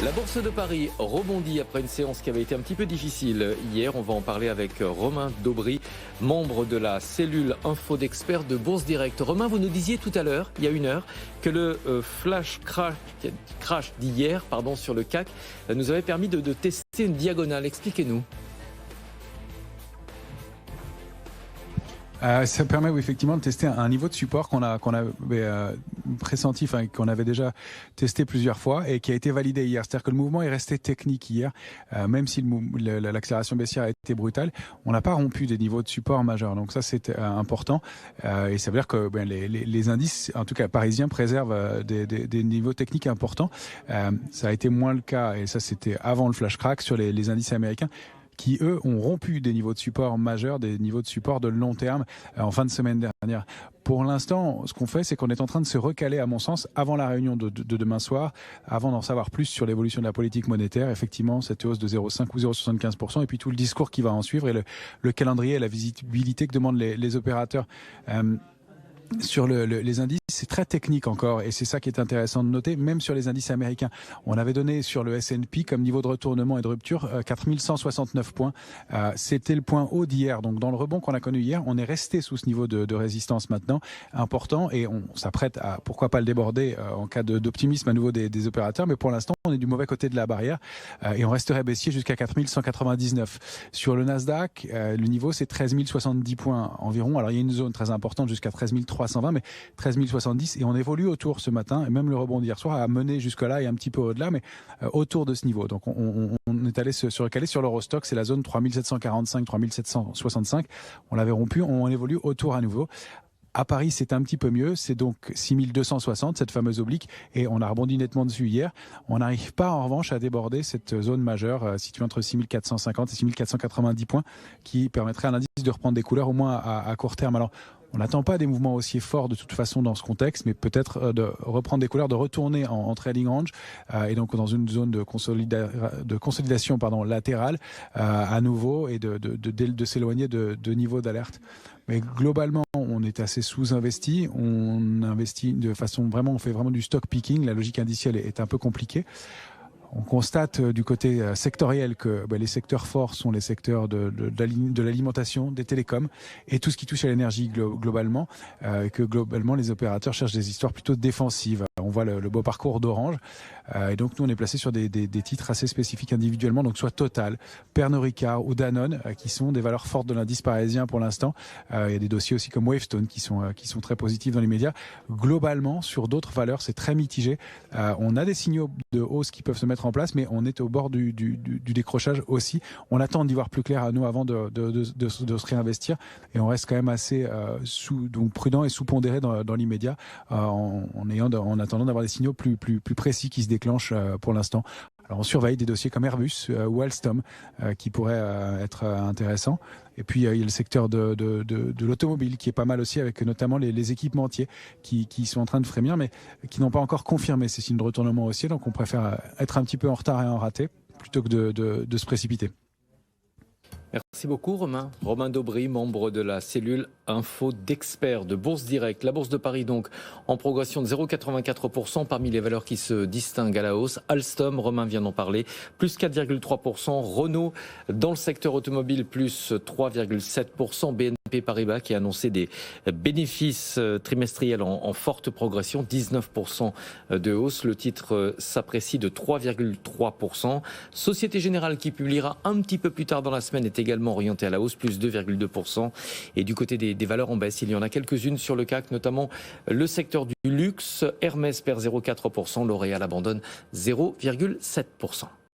La Bourse de Paris rebondit après une séance qui avait été un petit peu difficile hier. On va en parler avec Romain Daubry, membre de la cellule info d'experts de Bourse Direct. Romain, vous nous disiez tout à l'heure, il y a une heure, que le flash crash d'hier sur le CAC nous avait permis de tester une diagonale. Expliquez-nous. Ça permet effectivement de tester un niveau de support qu'on avait pressenti, qu'on avait déjà testé plusieurs fois et qui a été validé hier. C'est-à-dire que le mouvement est resté technique hier, même si l'accélération baissière a été brutale, on n'a pas rompu des niveaux de support majeurs. Donc ça c'est important et ça veut dire que les indices, en tout cas parisiens, préservent des niveaux techniques importants. Ça a été moins le cas et ça c'était avant le flash crack sur les indices américains, qui, eux, ont rompu des niveaux de support majeurs, des niveaux de support de long terme en fin de semaine dernière. Pour l'instant, ce qu'on fait, c'est qu'on est en train de se recaler, à mon sens, avant la réunion de demain soir, avant d'en savoir plus sur l'évolution de la politique monétaire, effectivement, cette hausse de 0,5 ou 0,75%, et puis tout le discours qui va en suivre, et le calendrier et la visibilité que demandent les opérateurs. Sur les indices, c'est très technique encore et c'est ça qui est intéressant de noter, même sur les indices américains. On avait donné sur le S&P comme niveau de retournement et de rupture 4169 points. C'était le point haut d'hier. Donc dans le rebond qu'on a connu hier, on est resté sous ce niveau de résistance maintenant, important, et on s'apprête à pourquoi pas le déborder en cas d'optimisme à nouveau des opérateurs. Mais pour l'instant, on est du mauvais côté de la barrière et on resterait baissier jusqu'à 4199. Sur le Nasdaq, le niveau c'est 13 070 points environ. Alors il y a une zone très importante jusqu'à 13 320, mais 13 070, et on évolue autour ce matin, et même le rebond d'hier soir a mené jusque-là et un petit peu au-delà, mais autour de ce niveau. Donc on est allé se recaler sur l'Eurostock, c'est la zone 3745, 3765, on l'avait rompu, on évolue autour à nouveau. À Paris, c'est un petit peu mieux, c'est donc 6260, cette fameuse oblique, et on a rebondi nettement dessus hier. On n'arrive pas en revanche à déborder cette zone majeure située entre 6450 et 6490 points, qui permettrait à l'indice de reprendre des couleurs au moins à court terme. Alors, on n'attend pas des mouvements aussi forts de toute façon dans ce contexte, mais peut-être de reprendre des couleurs, de retourner en trading range et donc dans une zone de consolidation latérale à nouveau, et de s'éloigner de niveaux d'alerte. Mais globalement, on est assez sous-investi. On investit de façon on fait vraiment du stock picking. La logique indicielle est un peu compliquée. On constate du côté sectoriel que les secteurs forts sont les secteurs de l'alimentation, des télécoms et tout ce qui touche à l'énergie globalement, que globalement les opérateurs cherchent des histoires plutôt défensives. On voit le beau parcours d'Orange, et donc nous on est placé sur des titres assez spécifiques individuellement, donc soit Total, Pernod Ricard ou Danone, qui sont des valeurs fortes de l'indice parisien pour l'instant. Il y a des dossiers aussi comme Wavestone qui sont très positifs dans les médias. Globalement, sur d'autres valeurs, c'est très mitigé. On a des signaux de hausse qui peuvent se mettre en place, mais on est au bord du décrochage aussi. On attend d'y voir plus clair à nous avant de se réinvestir, et on reste quand même assez donc prudent et sous-pondéré dans l'immédiat, en attendant d'avoir des signaux plus précis qui se déclenchent pour l'instant. Alors on surveille des dossiers comme Airbus ou Alstom qui pourraient être intéressants. Et puis il y a le secteur de l'automobile qui est pas mal aussi, avec notamment les équipementiers qui sont en train de frémir, mais qui n'ont pas encore confirmé ces signes de retournement haussier. Donc on préfère être un petit peu en retard et en raté plutôt que de se précipiter. Merci beaucoup Romain. Romain Daubry, membre de la cellule info d'experts de Bourse Direct. La Bourse de Paris donc en progression de 0,84% parmi les valeurs qui se distinguent à la hausse. Alstom, Romain vient d'en parler, plus 4,3%. Renault dans le secteur automobile, plus 3,7%. BNP Paribas qui a annoncé des bénéfices trimestriels en forte progression, 19% de hausse. Le titre s'apprécie de 3,3%. Société Générale qui publiera un petit peu plus tard dans la semaine est également orienté à la hausse, plus 2,2%. Et du côté des valeurs en baisse, il y en a quelques-unes sur le CAC, notamment le secteur du luxe. Hermès perd 0,4%, L'Oréal abandonne 0,7%.